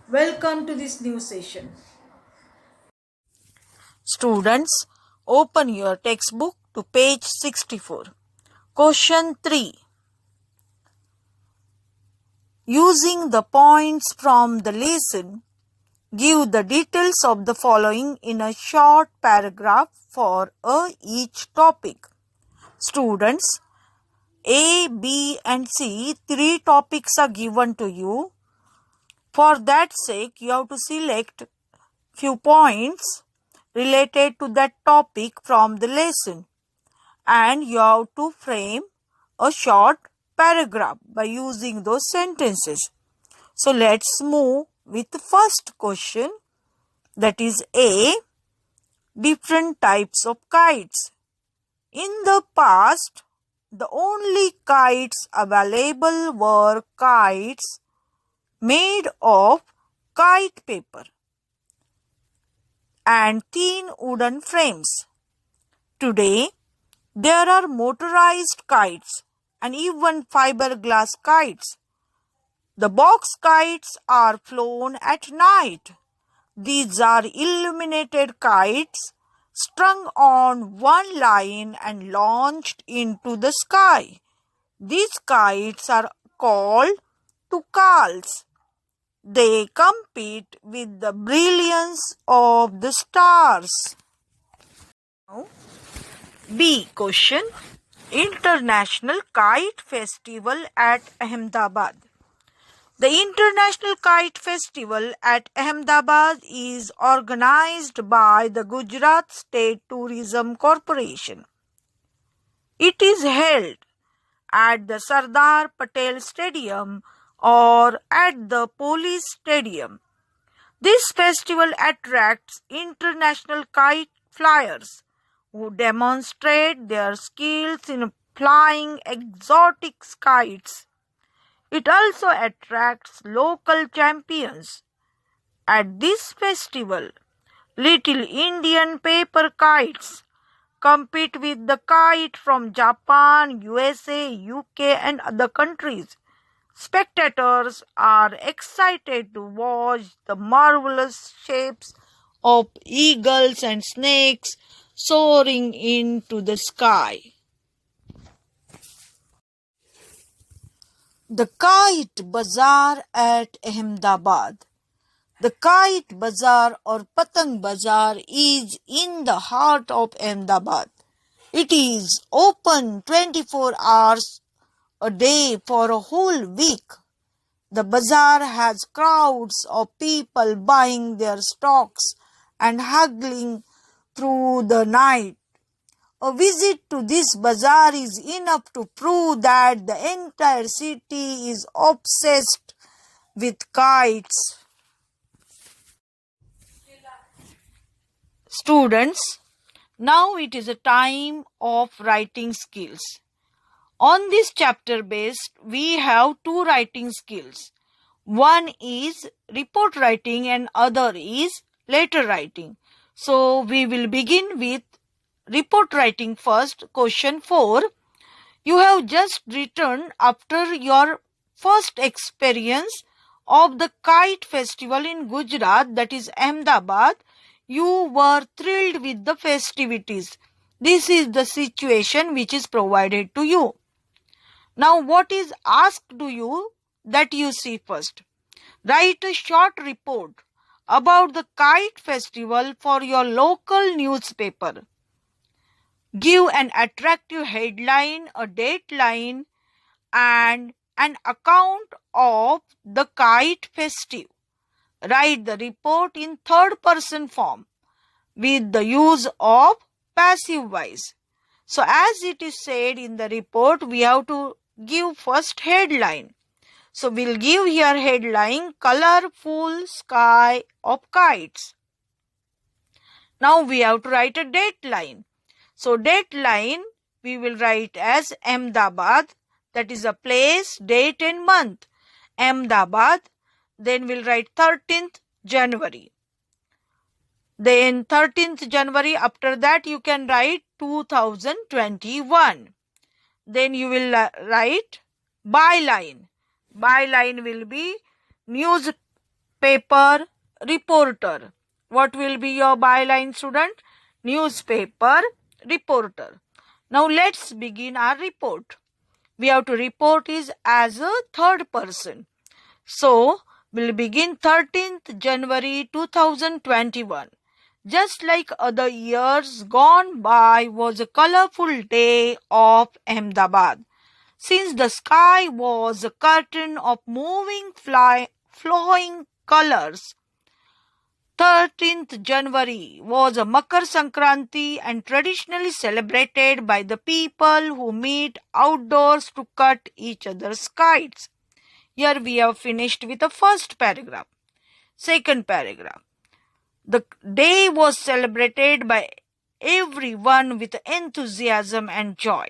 Welcome to this new session. Students, open your textbook to page 64. Question 3. Using the points from the lesson, give the details of the following in a short paragraph for each topic. Students, A, B and C, 3 topics are given to you. For that sake, you have to select few points related to that topic from the lesson, and you have to frame a short paragraph by using those sentences. So let's move with the first question, that is A, different types of kites. In the past, the only kites available were kites made of kite paper and thin wooden frames. Today, there are motorized kites and even fiberglass kites. The box kites are flown at night. These are illuminated kites strung on one line and launched into the sky. These kites are called tucals. They compete with the brilliance of the stars. Now, B question. International Kite Festival at Ahmedabad. The International Kite Festival at Ahmedabad is organized by the Gujarat State Tourism Corporation. It is held at the Sardar Patel Stadium or at the Police Stadium. This festival attracts international kite flyers who demonstrate their skills in flying exotic kites. It also attracts local champions. At this festival, little Indian paper kites compete with the kite from Japan, USA, UK and other countries. Spectators are excited to watch the marvelous shapes of eagles and snakes soaring into the sky. The Kite Bazaar at Ahmedabad. The Kite Bazaar or Patang Bazaar is in the heart of Ahmedabad. It is open 24 hours a day for a whole week. The bazaar has crowds of people buying their stocks and haggling through the night. A visit to this bazaar is enough to prove that the entire city is obsessed with kites. Students, now it is a time of writing skills. On this chapter based, we have two writing skills. One is report writing and other is letter writing. So we will begin with report writing first. Question 4. You have just written after your first experience of the Kite Festival in Gujarat, that is Ahmedabad. You were thrilled with the festivities. This is the situation which is provided to you. Now what is asked to you, that you see first. Write a short report about the Kite Festival for your local newspaper. Give an attractive headline, a dateline, and an account of the Kite Festival. Write the report in third person form with the use of passive voice. So as it is said in the report, we have to give first headline. So we'll give here headline, colorful sky of kites. Now we have to write a dateline. So dateline we will write as Ahmedabad, that is a place, date and month. Ahmedabad, then we'll write 13th January. Then 13th January, after that you can write 2021. Then you will write byline. Byline will be newspaper newspaper reporter. What will be your byline, student? Newspaper reporter. Now let's begin our report. We have to report is as a third person. So, we'll begin 13th January 2021. Just like other years gone by was a colorful day of Ahmedabad. Since the sky was a curtain of moving flowing colors, 13th January was a Makar Sankranti and traditionally celebrated by the people who meet outdoors to cut each other's kites. Here we have finished with the first paragraph. Second paragraph. The day was celebrated by everyone with enthusiasm and joy.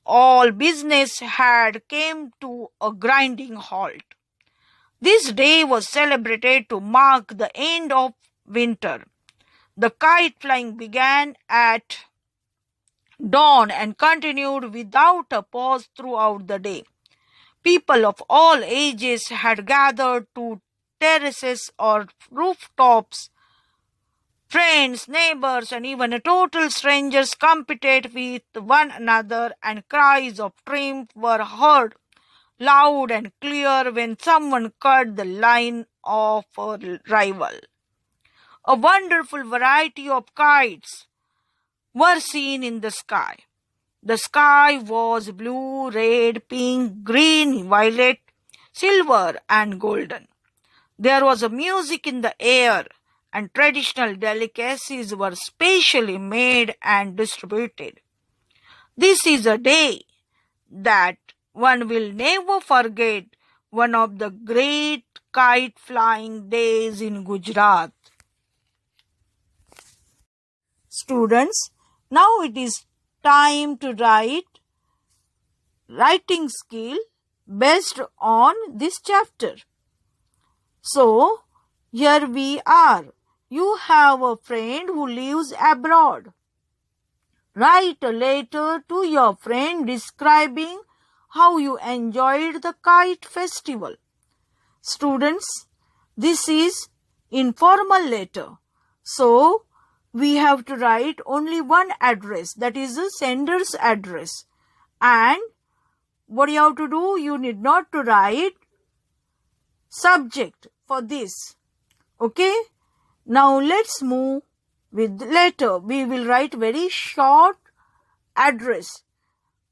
All business had come to a grinding halt. This day was celebrated to mark the end of winter. The kite flying began at dawn and continued without a pause throughout the day. People of all ages had gathered to terraces or rooftops. Friends, neighbors, and even total strangers competed with one another, and cries of triumph were heard loud and clear when someone cut the line of a rival. A wonderful variety of kites were seen in the sky. The sky was blue, red, pink, green, violet, silver, and golden. There was a music in the air, and traditional delicacies were specially made and distributed. This is a day that one will never forget, one of the great kite flying days in Gujarat. Students, now it is time to writing skill based on this chapter. So, here we are. You have a friend who lives abroad. Write a letter to your friend describing how you enjoyed the kite festival. Students, this is informal letter. So, we have to write only one address, that is the sender's address. And what you have to do, you need not to write subject for this. Okay? Now let's move with the letter. We will write very short address.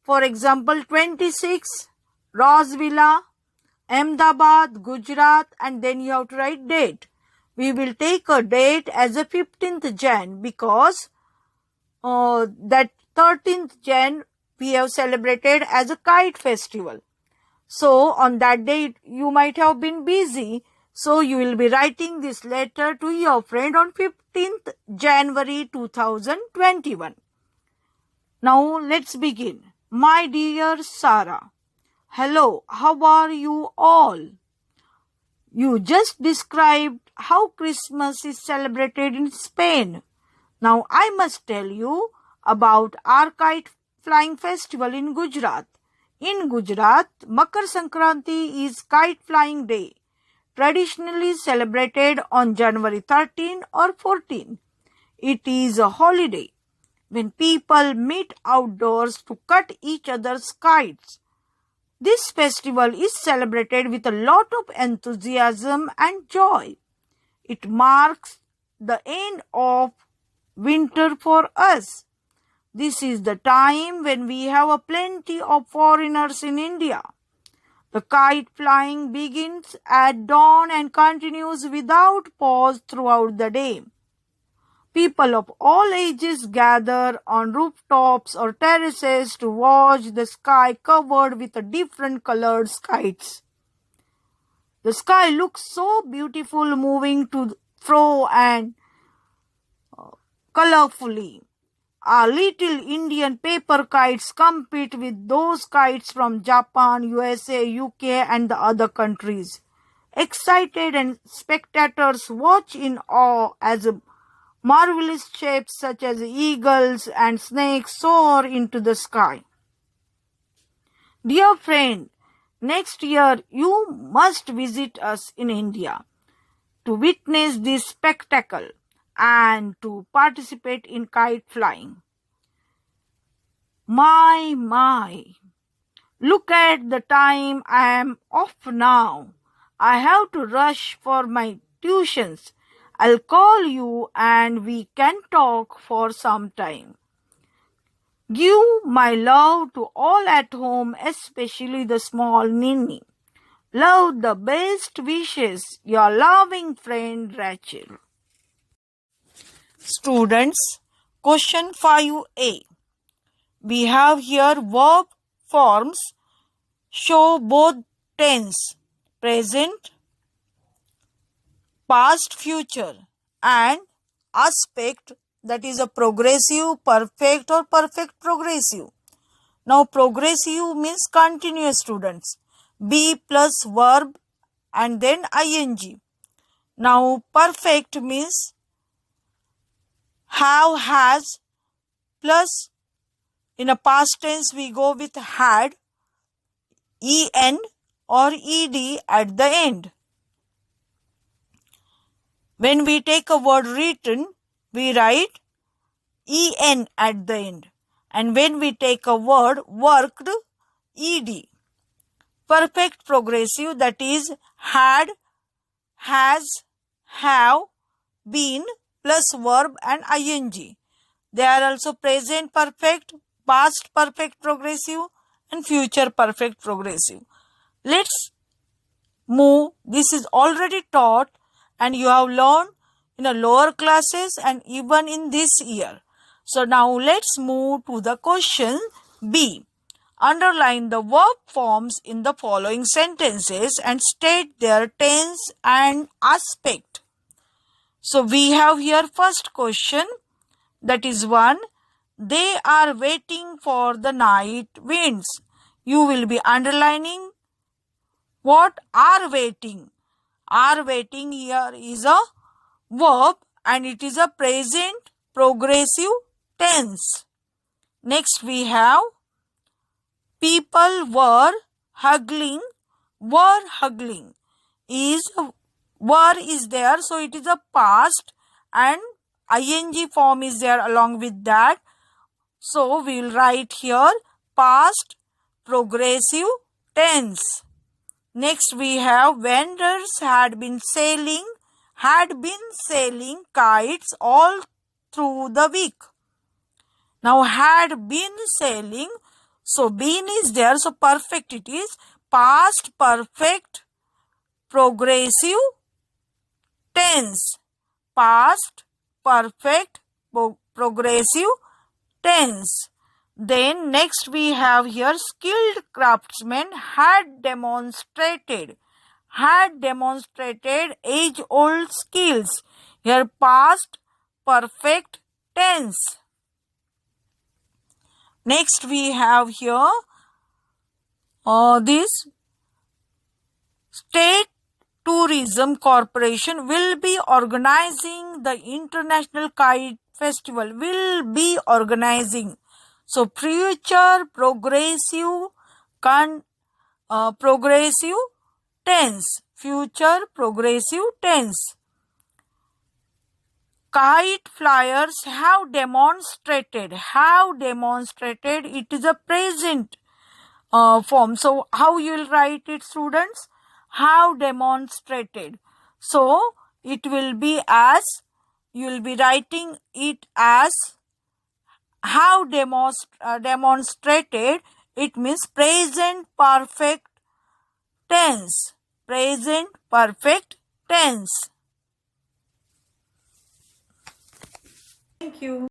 For example, 26 Rosvilla, Ahmedabad, Gujarat, and then you have to write date. We will take a date as a 15th Jan because that 13th Jan we have celebrated as a kite festival. So on that day you might have been busy. So you will be writing this letter to your friend on 15th January 2021. Now let's begin. My dear Sarah, hello, how are you all? You just described how Christmas is celebrated in Spain. Now I must tell you about our kite flying festival in Gujarat. In Gujarat, Makar Sankranti is kite flying day, traditionally celebrated on January 13 or 14. It is a holiday when people meet outdoors to cut each other's kites. This festival is celebrated with a lot of enthusiasm and joy. It marks the end of winter for us. This is the time when we have a plenty of foreigners in India. The kite flying begins at dawn and continues without pause throughout the day. People of all ages gather on rooftops or terraces to watch the sky covered with different colored kites. The sky looks so beautiful, moving to fro and colorfully. Our little Indian paper kites compete with those kites from Japan, USA, UK and the other countries. Excited and spectators watch in awe as marvelous shapes such as eagles and snakes soar into the sky. Dear friend, next year you must visit us in India. to witness this spectacle and to participate in kite flying. My, look at the time I am off now. I have to rush for my tuitions. I'll call you and we can talk for some time. Give my love to all at home, especially the small Ninny. Love the best wishes, your loving friend Rachel. Students, question 5a. We have here verb forms show both tense, present, past, future, and aspect, that is a progressive, perfect or perfect progressive. Now progressive means continuous, students. Be plus verb and then ing. Now perfect means have, has, plus in a past tense we go with had, en or ed at the end. When we take a word written, we write en at the end. And when we take a word worked, ed. Perfect progressive, that is had, has, have, been plus verb and ing. They are also present perfect, past perfect progressive and future perfect progressive. Let's move. This is already taught and you have learned in a lower classes and even in this year. So now let's move to the question B. Underline the verb forms in the following sentences and state their tense and aspect. So we have here first question, that is 1. They are waiting for the night winds. You will be underlining what are waiting. Are waiting here is a verb and it is a present progressive tense. Next we have people were hugging. Were hugging is were is there, so it is a past and ing form is there along with that. So we will write here past progressive tense. Next we have vendors had been selling kites all through the week. Now had been selling, so been is there, so perfect it is past perfect progressive tense. Past perfect progressive tense. Then next we have here skilled craftsmen had demonstrated age-old skills. Here past perfect tense. Next we have here this State Tourism Corporation will be organizing the International Kite Festival. Will be organizing. So future progressive progressive tense. Future progressive tense. Kite flyers have demonstrated. It is a present form. So how you will write it, students? Have demonstrated. So it will be as, you will be writing it as have demonstrated. It means present perfect tense. Present perfect tense. Thank you.